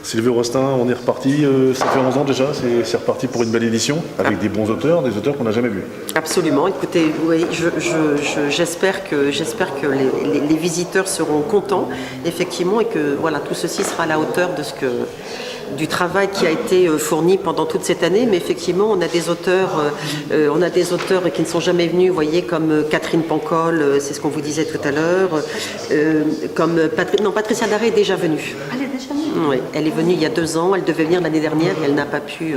Sylvie Rostin, on est reparti, ça fait 11 ans déjà, c'est reparti pour une belle édition, avec des bons auteurs, des auteurs qu'on n'a jamais vus. Absolument, écoutez, oui, j'espère que les visiteurs seront contents, effectivement, et que voilà, tout ceci sera à la hauteur de du travail qui a été fourni pendant toute cette année, mais effectivement on a des auteurs qui ne sont jamais venus, vous voyez, comme Catherine Pancol, c'est ce qu'on vous disait tout à l'heure, comme Patricia Daré est déjà venue. Elle est déjà venue? Oui, elle est venue il y a 2 ans, elle devait venir l'année dernière et elle n'a pas pu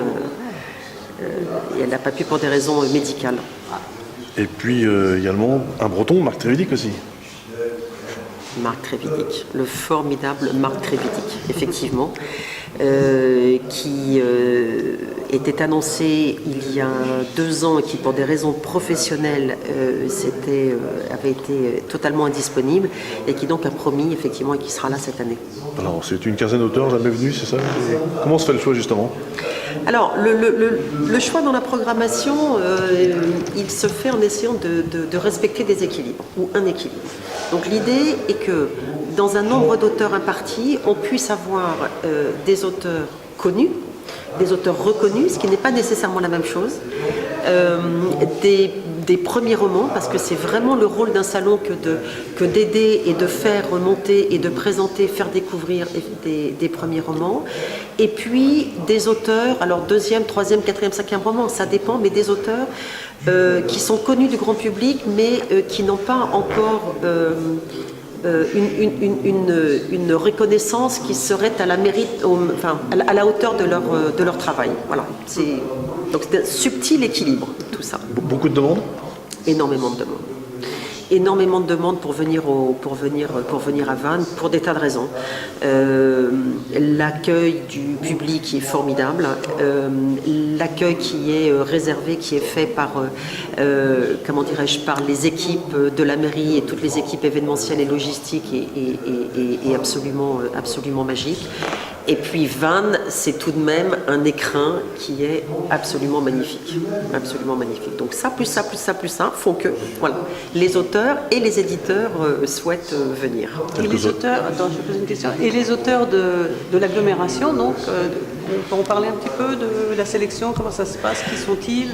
pour des raisons médicales. Et puis également un breton, Marc Trévidic aussi. Marc Trévidic, le formidable Marc Trévidic, effectivement, qui était annoncé il y a 2 ans et qui, pour des raisons professionnelles, avait été totalement indisponible et qui donc a promis, effectivement, et qui sera là cette année. Alors, c'est une quinzaine d'auteurs jamais venus, c'est ça? Comment se fait le choix, justement? Alors, le choix dans la programmation, il se fait en essayant de respecter des équilibres, ou un équilibre. Donc l'idée est que dans un nombre d'auteurs impartis, on puisse avoir des auteurs connus, des auteurs reconnus, ce qui n'est pas nécessairement la même chose, des premiers romans, parce que c'est vraiment le rôle d'un salon que d'aider et de faire remonter et de présenter, faire découvrir des premiers romans, et puis des auteurs, alors 2e, 3e, 4e, 5e roman, ça dépend, mais des auteurs qui sont connus du grand public, mais qui n'ont pas encore une reconnaissance qui serait à à la hauteur de leur travail. Voilà. Donc c'est un subtil équilibre, tout ça. Beaucoup de demandes? Énormément de demandes. Énormément de demandes pour venir à Vannes pour des tas de raisons. L'accueil du public est formidable. L'accueil qui est réservé, qui est fait par par les équipes de la mairie et toutes les équipes événementielles et logistiques est absolument magique. Et puis Vannes, c'est tout de même un écrin qui est absolument magnifique. Absolument magnifique. Donc ça, plus ça, plus ça, plus ça, font que voilà, les auteurs et les éditeurs souhaitent venir. Et les auteurs, attends, je pose une question. Et les auteurs de l'agglomération, donc, on peut en parler un petit peu de la sélection, comment ça se passe, qui sont-ils?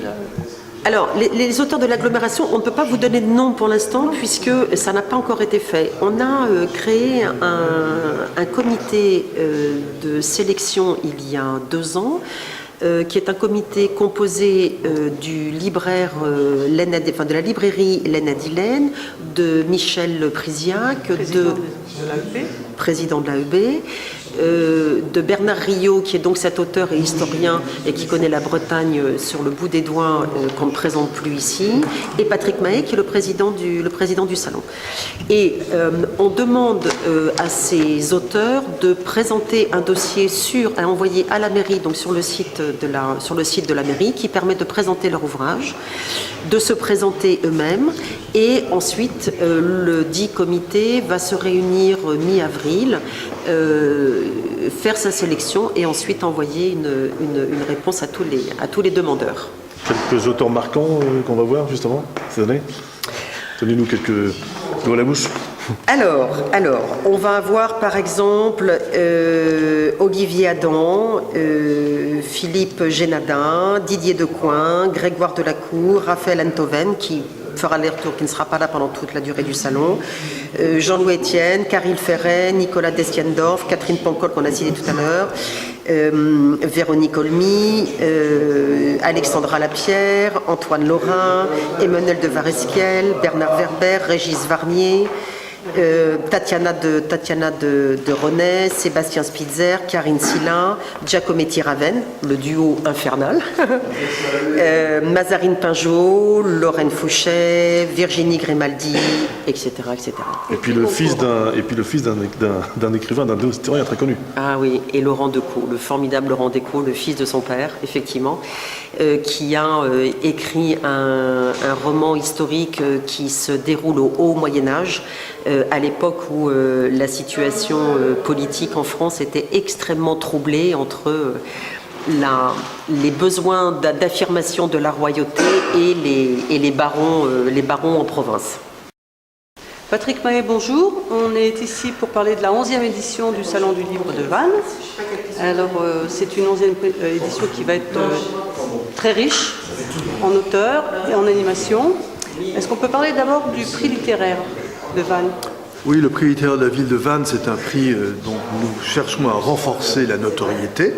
Alors, les auteurs de l'agglomération, on ne peut pas vous donner de nom pour l'instant puisque ça n'a pas encore été fait. On a créé un comité de sélection il y a 2 ans, qui est un comité composé du libraire de la librairie Laine Dillène, de Michel Prisiac, président de l'AEB, de Bernard Riot, qui est donc cet auteur et historien et qui connaît la Bretagne sur le bout des doigts, qu'on ne présente plus ici, et Patrick Mahé, qui est le président du salon. Et on demande à ces auteurs de présenter un dossier à envoyer à la mairie, donc sur le site de la mairie, qui permet de présenter leur ouvrage, de se présenter eux-mêmes, et ensuite le dit comité va se réunir mi-avril, faire sa sélection et ensuite envoyer une réponse à tous les demandeurs. Quelques auteurs marquants qu'on va voir justement cette année? Donnez-nous quelques mots à la bouche. Alors, on va avoir par exemple Olivier Adam, Philippe Génadin, Didier Decoing, Grégoire Delacour, Raphaël Enthoven, qui fera l'aller-retour, qui ne sera pas là pendant toute la durée du salon, Jean-Louis Etienne, Caril Ferret, Nicolas Destiendorf, Catherine Pancol qu'on a cité tout à l'heure, Véronique Olmy, Alexandra Lapierre, Antoine Laurin, Emmanuel de Varesquiel, Bernard Werber, Régis Varnier, Tatiana de René, Sébastien Spitzer, Karine Silla, Giacometti Raven, le duo infernal, Mazarine Pinjot, Lorraine Fouchet, Virginie Grimaldi, etc. Et puis le fils d'un écrivain, d'un historien très connu. Ah oui, et Laurent Decaux, le formidable Laurent Decaux, le fils de son père, effectivement, qui a écrit un roman historique qui se déroule au Haut Moyen-Âge, à l'époque où la situation politique en France était extrêmement troublée entre les besoins d'affirmation de la royauté et les barons en province. Patrick Mahé, bonjour. On est ici pour parler de la 11e édition du Salon du Livre de Vannes. Alors, c'est une 11e édition qui va être très riche en auteurs et en animation. Est-ce qu'on peut parler d'abord du prix littéraire de Vannes? Oui, le prix littéraire de la ville de Vannes, c'est un prix dont nous cherchons à renforcer la notoriété.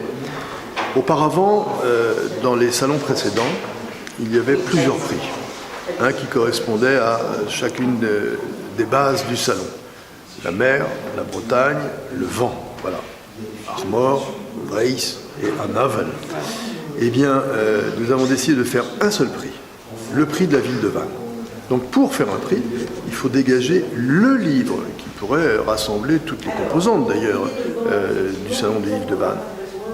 Auparavant, dans les salons précédents, il y avait plusieurs prix, qui correspondaient à chacune des bases du salon. La mer, la Bretagne, le vent, voilà. Armor, Vreis et Anavel. Eh bien, nous avons décidé de faire un seul prix, le prix de la ville de Vannes. Donc pour faire un prix, il faut dégager le livre qui pourrait rassembler toutes les composantes d'ailleurs du Salon du Livre de Vannes.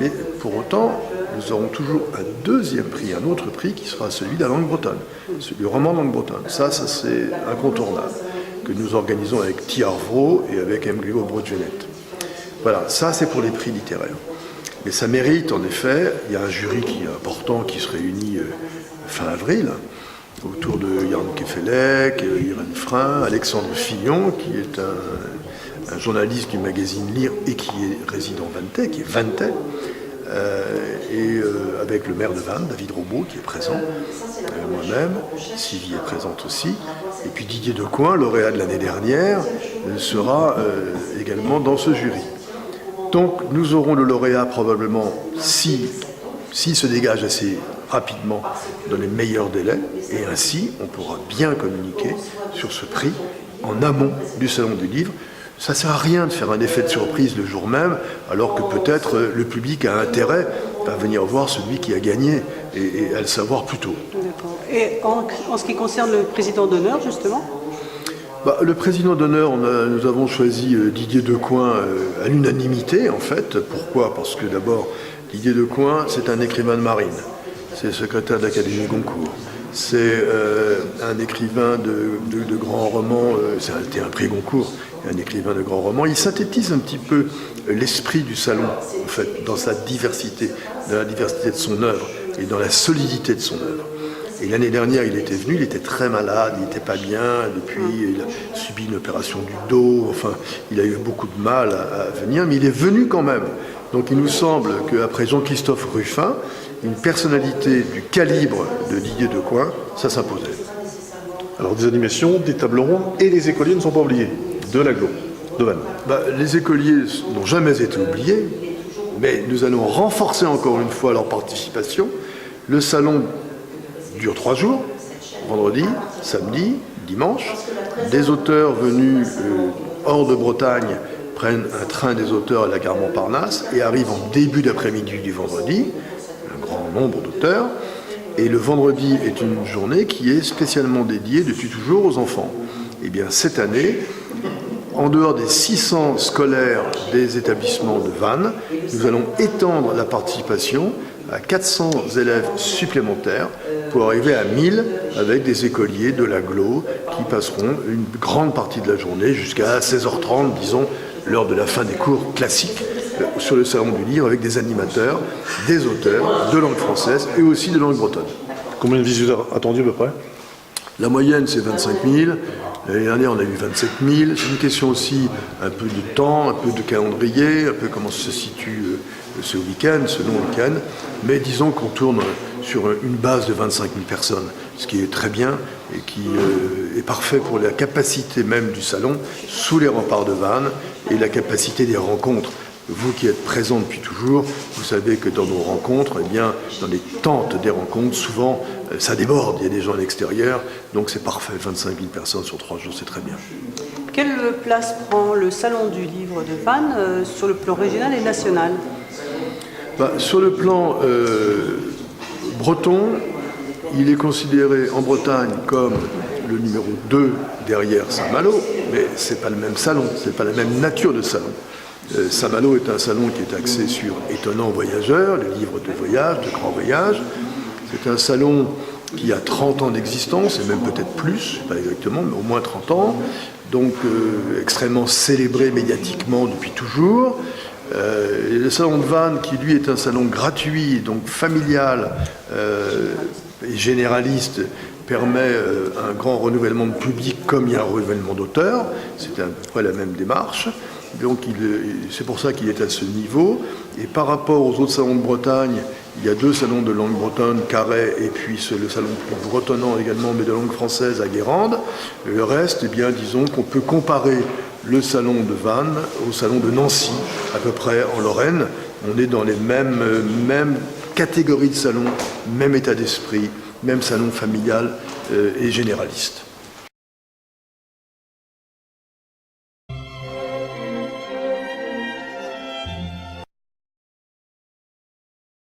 Mais pour autant, nous aurons toujours un deuxième prix, un autre prix qui sera celui de la langue bretonne, celui du roman de langue bretonne. Ça c'est incontournable, que nous organisons avec Thiarvro et avec M. Grégoire Brotgenet. Voilà, ça c'est pour les prix littéraires. Mais ça mérite en effet, il y a un jury qui est important qui se réunit fin avril, autour de Yann Kefelec, Irène Frein, Alexandre Fillon, qui est un journaliste du magazine Lire et qui est résident Vantais, qui est Vantais, et avec le maire de Vannes, David Robeau, qui est présent, moi-même, Sylvie est présente aussi, et puis Didier Decoing, lauréat de l'année dernière, sera également dans ce jury. Donc nous aurons le lauréat probablement, s'il se dégage assez rapidement dans les meilleurs délais, et ainsi on pourra bien communiquer sur ce prix en amont du Salon du Livre. Ça ne sert à rien de faire un effet de surprise le jour même, alors que peut-être le public a intérêt à venir voir celui qui a gagné et à le savoir plus tôt. D'accord. Et en ce qui concerne le président d'honneur, justement? Le président d'honneur, nous avons choisi Didier Decoing à l'unanimité, en fait. Pourquoi? Parce que d'abord, Didier Decoing, c'est un écrivain de marine. C'est secrétaire de l'Académie Goncourt. C'est un écrivain de grands romans, c'était un prix Goncourt, un écrivain de grands romans. Il synthétise un petit peu l'esprit du salon, en fait, dans sa diversité, dans la diversité de son œuvre et dans la solidité de son œuvre. Et l'année dernière, il était venu, il était très malade, il n'était pas bien, depuis il a subi une opération du dos, enfin, il a eu beaucoup de mal à venir, mais il est venu quand même. Donc il nous semble qu'après Jean-Christophe Ruffin, une personnalité du calibre de Didier Decoing, ça s'imposait. Alors des animations, des tables rondes, et les écoliers ne sont pas oubliés, de l'aglo, de Vannes. Les écoliers n'ont jamais été oubliés, mais nous allons renforcer encore une fois leur participation. Le salon dure 3 jours, vendredi, samedi, dimanche. Des auteurs venus hors de Bretagne prennent un train des auteurs à la gare Montparnasse et arrivent en début d'après-midi du vendredi, un grand nombre d'auteurs. Et le vendredi est une journée qui est spécialement dédiée depuis toujours aux enfants. Et bien cette année, en dehors des 600 scolaires des établissements de Vannes, nous allons étendre la participation à 400 élèves supplémentaires pour arriver à 1000 avec des écoliers de l'agglo qui passeront une grande partie de la journée jusqu'à 16h30, disons, l'heure de la fin des cours classiques sur le Salon du Livre avec des animateurs, des auteurs de langue française et aussi de langue bretonne. Combien de visiteurs attendus à peu près? La moyenne, c'est 25 000. L'année dernière, on a eu 27 000. C'est une question aussi un peu de temps, un peu de calendrier, un peu comment se situe ce week-end, ce long week-end. Mais disons qu'on tourne sur une base de 25 000 personnes, ce qui est très bien et qui est parfait pour la capacité même du salon sous les remparts de Vannes et la capacité des rencontres. Vous qui êtes présents depuis toujours, vous savez que dans nos rencontres, eh bien, dans les tentes des rencontres, souvent, ça déborde, il y a des gens à l'extérieur, donc c'est parfait, 25 000 personnes sur 3 jours, c'est très bien. Quelle place prend le Salon du Livre de Vannes sur le plan régional et national? Sur le plan breton, il est considéré en Bretagne comme le numéro 2 derrière Saint-Malo, mais ce n'est pas le même salon, ce n'est pas la même nature de salon. Saint-Malo est un salon qui est axé sur Étonnants voyageurs, les livres de voyage, de grands voyages. C'est un salon qui a 30 ans d'existence, et même peut-être plus, pas exactement, mais au moins 30 ans, donc extrêmement célébré médiatiquement depuis toujours. Et le salon de Vannes, qui lui est un salon gratuit, donc familial et généraliste, permet un grand renouvellement de public comme il y a un renouvellement d'auteur. C'est à peu près la même démarche. Donc c'est pour ça qu'il est à ce niveau. Et par rapport aux autres salons de Bretagne, il y a 2 salons de langue bretonne, Carhaix, et puis le salon plus bretonnant également, mais de langue française à Guérande. Le reste, eh bien, disons qu'on peut comparer le salon de Vannes au salon de Nancy, à peu près en Lorraine. On est dans les mêmes catégories de salons, même état d'esprit, même salon familial et généraliste.